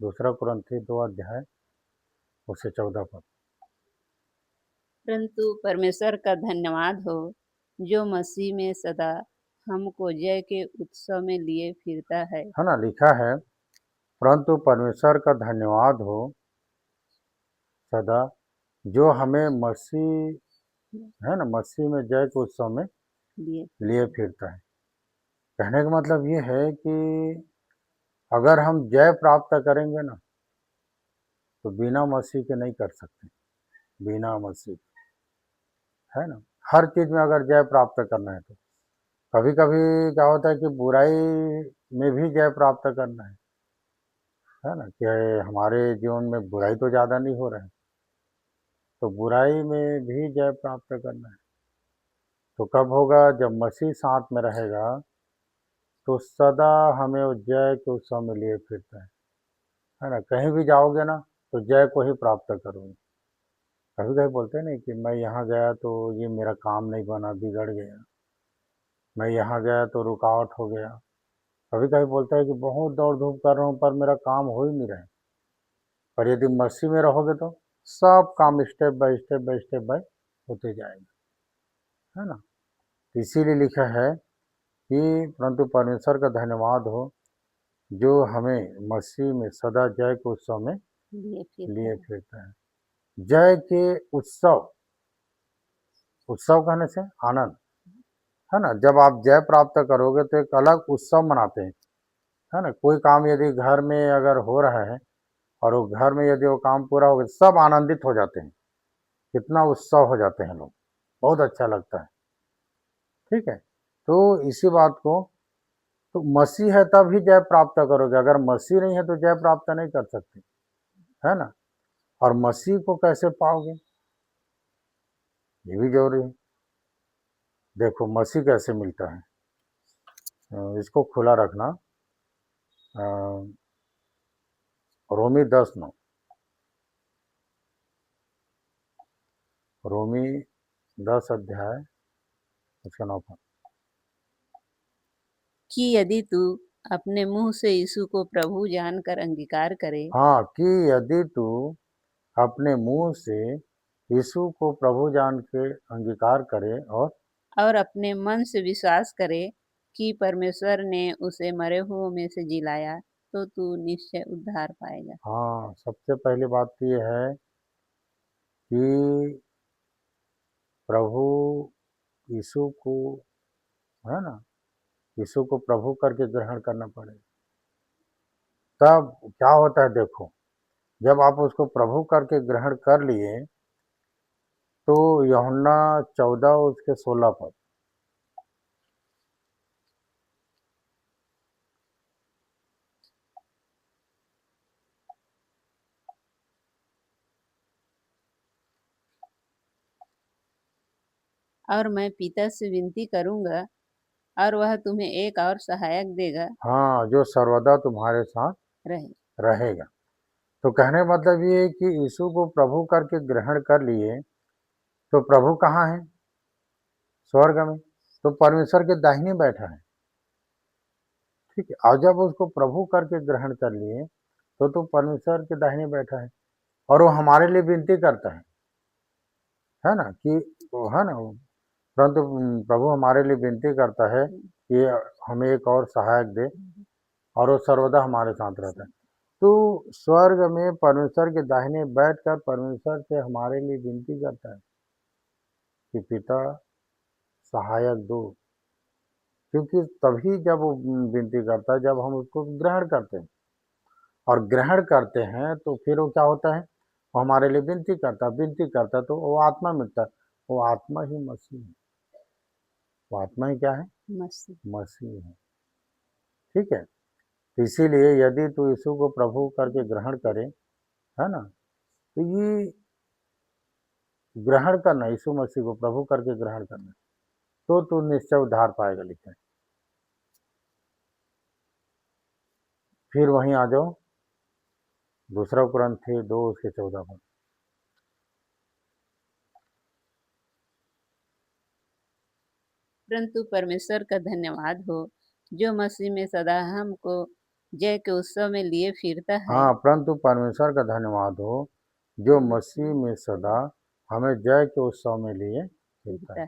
दूसरा कुरिन्थी 2 अध्याय उससे 14 पद। परंतु परमेश्वर का धन्यवाद हो जो मसीह में सदा हमको जय के उत्सव में लिए फिरता है। है ना, लिखा है, परंतु परमेश्वर का धन्यवाद हो सदा जो हमें मसीह, है ना, मसीह में जय के उत्सव में लिए फिरता है। कहने का मतलब ये है कि अगर हम जय प्राप्त करेंगे ना तो बिना मसीह के नहीं कर सकते, बिना मसीह के, है ना। हर चीज़ में अगर जय प्राप्त करना है तो कभी कभी क्या होता है कि बुराई में भी जय प्राप्त करना है ना, कि हमारे जीवन में बुराई तो ज़्यादा नहीं हो रहा है तो बुराई में भी जय प्राप्त करना है। तो कब होगा? जब मसीह साथ में रहेगा तो सदा हमें वो जय के उत्सव में लिए फिरता है ना। कहीं भी जाओगे ना तो जय को ही प्राप्त करोगे। कभी कभी बोलते हैं नहीं कि मैं यहाँ गया तो ये मेरा काम नहीं बना, बिगड़ गया, मैं यहाँ गया तो रुकावट हो गया। कभी कभी बोलता है कि बहुत दौड़ धूप कर रहा हूँ पर मेरा काम हो ही नहीं रहा है। पर यदि मसीह में रहोगे तो सब काम step by step by step by होते जाएगा, है ना। तो इसीलिए लिखा है कि परंतु परमेश्वर का धन्यवाद हो जो हमें मसीह में सदा जय के उत्सव में लिए फिरता है। जय के उत्सव, उत्सव कहने से आनंद, है ना। जब आप जय प्राप्त करोगे तो एक अलग उत्सव मनाते हैं, है ना। कोई काम यदि घर में अगर हो रहा है और वो घर में यदि वो काम पूरा हो गया सब आनंदित हो जाते हैं, कितना उत्सव हो जाते हैं लोग, बहुत अच्छा लगता है। ठीक है, तो इसी बात को, तो मसीह है तब ही जय प्राप्त करोगे, अगर मसीह नहीं है तो जय प्राप्त नहीं कर सकते, है ना। और मसीह को कैसे पाओगे ये भी जरूरी है। देखो मसीह कैसे मिलता है, इसको खुला रखना। अ, रोमी 10:9, रोमी 10 अध्याय उसका 9 पद। कि यदि तू अपने मुंह से यीशु को प्रभु जानकर अंगीकार करे, हाँ, कि यदि तू अपने मुंह से यीशु को प्रभु जान के अंगीकार करे और अपने मन से विश्वास करे कि परमेश्वर ने उसे मरे हुओं में से जिलाया, तो तू निश्चय उद्धार पाएगा। हाँ, सबसे पहली बात तो ये है कि प्रभु यीशु को, है ना, यीशु को प्रभु करके ग्रहण करना पड़ेगा। तब क्या होता है देखो, जब आप उसको प्रभु करके ग्रहण कर लिए तो यूहन्ना 14 उसके 16 पद। और मैं पिता से विनती करूंगा और वह तुम्हें एक और सहायक देगा, हाँ, जो सर्वदा तुम्हारे साथ रहे। रहेगा। तो कहने का मतलब ये है कि यीशु को प्रभु करके ग्रहण कर लिए तो प्रभु कहाँ है? स्वर्ग में, तो परमेश्वर के दाहिने बैठा है। ठीक है, और जब उसको प्रभु करके ग्रहण कर लिए तो परमेश्वर के दाहिने बैठा है और वो हमारे लिए विनती करता है ना, कि वो, है ना, परंतु प्रभु हमारे लिए विनती करता है कि हमें एक और सहायक दे और वो सर्वदा हमारे साथ रहता है। तो स्वर्ग में परमेश्वर के दाहिने बैठकर परमेश्वर से हमारे लिए विनती करता है कि पिता सहायक दो, क्योंकि तभी जब वो विनती करता है जब हम उसको ग्रहण करते हैं, और ग्रहण करते हैं तो फिर वो क्या होता है, वो हमारे लिए विनती करता है तो वो आत्मा मिलता है। वो आत्मा ही मसीह है, वो आत्मा ही क्या है? मसीह है। ठीक है, तो इसीलिए यदि तू यीशु को प्रभु करके ग्रहण करे, है ना, तो ये ग्रहण करना, यीशु मसीह को प्रभु करके ग्रहण करना, तो तू निश्चय उद्धार पाएगा, लिखा है। फिर वहीं आ जाओ, दूसरा कुरिन्थी 2 उसके 14 पर। परंतु परमेश्वर का धन्यवाद हो जो मसीह में सदा हमको जय के उत्सव में लिए फिरता है, हाँ, परंतु परमेश्वर का धन्यवाद हो जो मसीह में सदा हमें जय के उत्सव में लिए फिरता फिरता है। है।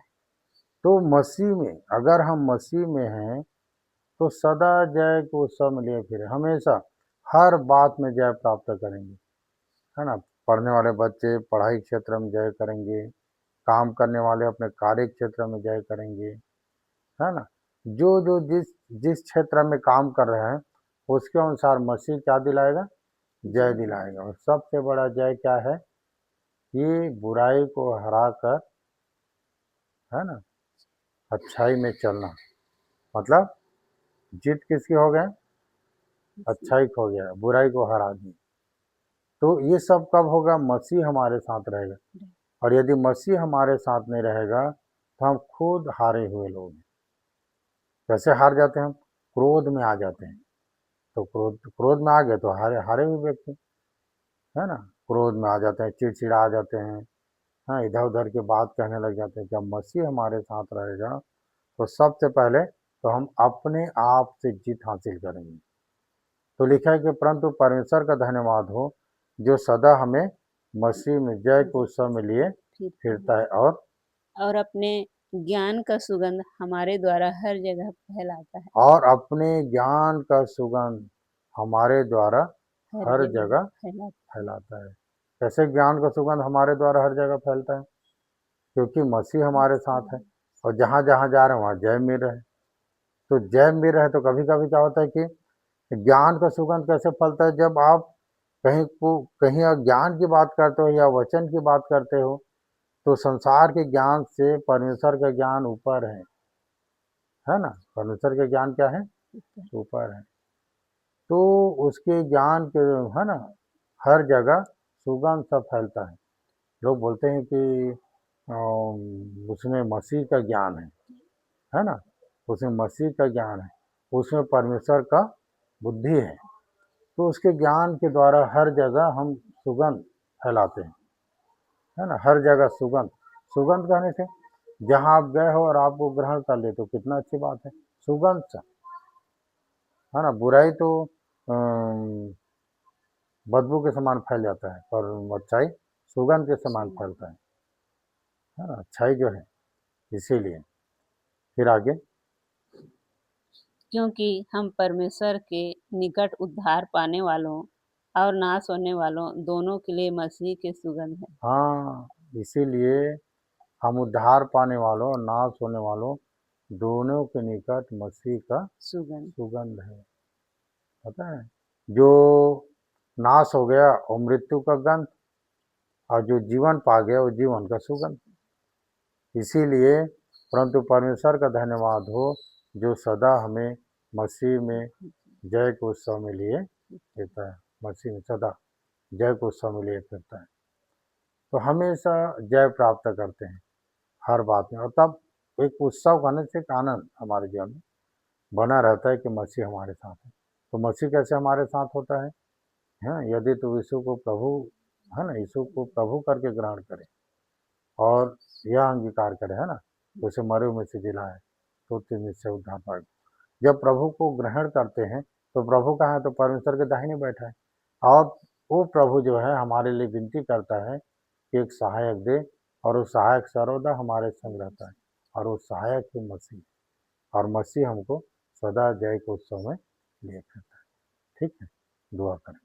तो मसीह में अगर हम मसीह में हैं तो सदा जय के उत्सव में लिए फिरे, हमेशा हर बात में जय प्राप्त करेंगे, है ना। पढ़ने वाले बच्चे पढ़ाई क्षेत्र में जय करेंगे, काम करने वाले अपने कार्य क्षेत्र में जय करेंगे, है ना। जो जो जिस जिस क्षेत्र में काम कर रहे हैं उसके अनुसार मसीह क्या दिलाएगा, जय दिलाएगा। और सबसे बड़ा जय क्या है, ये बुराई को हरा कर, है ना, अच्छाई में चलना। मतलब जीत किसकी हो गए, अच्छाई खो गया, बुराई को हरा दी। तो ये सब कब होगा, मसीह हमारे साथ रहेगा। और यदि मसीह हमारे साथ नहीं रहेगा तो हम खुद हारे हुए लोग हैं। कैसे हार जाते हैं हम, क्रोध में आ जाते हैं। तो क्रोध में आ गए तो हारे हारे हुए व्यक्ति, है ना। क्रोध में आ जाते हैं, चिड़चिड़ा आ जाते हैं, हाँ, इधर उधर की बात कहने लग जाते हैं। जब मसीह हमारे साथ रहेगा तो सबसे पहले तो हम अपने आप से जीत हासिल करेंगे। तो लिखा है कि परंतु परमेश्वर का धन्यवाद हो जो सदा हमें मसीह में जय के उत्सव में लिए फिरता है और अपने ज्ञान का सुगंध हमारे द्वारा हर जगह फैलाता है, और अपने ज्ञान का सुगंध हमारे द्वारा हर जगह फैलाता है। कैसे ज्ञान का सुगंध हमारे द्वारा हर जगह फैलता है, क्योंकि मसीह हमारे साथ है और जहाँ जहाँ जा रहे हैं वहाँ जय मिल रहे हैं। तो जय मिल रहे हैं तो कभी कभी क्या होता है कि ज्ञान का सुगंध कैसे फैलता है, जब आप कहीं ज्ञान की बात करते हो या वचन की बात करते हो तो संसार के ज्ञान से परमेश्वर का ज्ञान ऊपर है ना। परमेश्वर का ज्ञान क्या है, ऊपर है। तो उसके ज्ञान के, है ना, हर जगह सुगंध सब फैलता है। लोग बोलते हैं कि उसमें मसीह का ज्ञान है ना, उसमें मसीह का ज्ञान है, उसमें परमेश्वर का बुद्धि तो उसके ज्ञान के द्वारा हर जगह हम सुगंध फैलाते हैं, है ना। हर जगह सुगंध, सुगंध कहने से जहाँ आप गए हो और आपको ग्रहण कर ले तो कितना अच्छी बात है, सुगंध सा, है ना। बुराई तो बदबू के समान फैल जाता है, पर अच्छाई सुगंध के समान फैलता है ना, अच्छाई जो है। इसीलिए फिर आगे, क्योंकि हम परमेश्वर के निकट उद्धार पाने वालों और नाश होने वालों दोनों के लिए मसीह के सुगंध है। हाँ, इसीलिए हम उद्धार पाने वालों और नाश होने वालों दोनों के निकट मसीह का सुगंध है। पता है, जो नाश हो गया वो मृत्यु का गंध, और जो जीवन पा गया वो जीवन का सुगंध। इसीलिए परंतु परमेश्वर का धन्यवाद हो जो सदा हमें मसीह में जय के उत्सव में लिए फिरता है, मसीह में सदा जय के उत्सव में लिए फिरता है। तो हमेशा जय प्राप्त करते हैं हर बात में, और तब एक उत्सव करने से एक आनंद हमारे जीवन में बना रहता है कि मसीह हमारे साथ है। तो मसीह कैसे हमारे साथ होता है, यदि तो यीशु को प्रभु, है ना, यीशु को प्रभु करके ग्रहण करे और यह अंगीकार करे, है ना, उसे मरे हुए में से जिलाए तो तीन निश्चय उद्धार पाएगा। जब प्रभु को ग्रहण करते हैं तो प्रभु कहाँ है, तो परमेश्वर के दाहिने बैठा है। और वो प्रभु जो है हमारे लिए विनती करता है कि एक सहायक दे, और वो सहायक सर्वदा हमारे संग रहता है, और वो सहायक ही मसीह, और मसीह हमको सदा जय के उत्सव में लिए करता है। ठीक है, दुआ करें।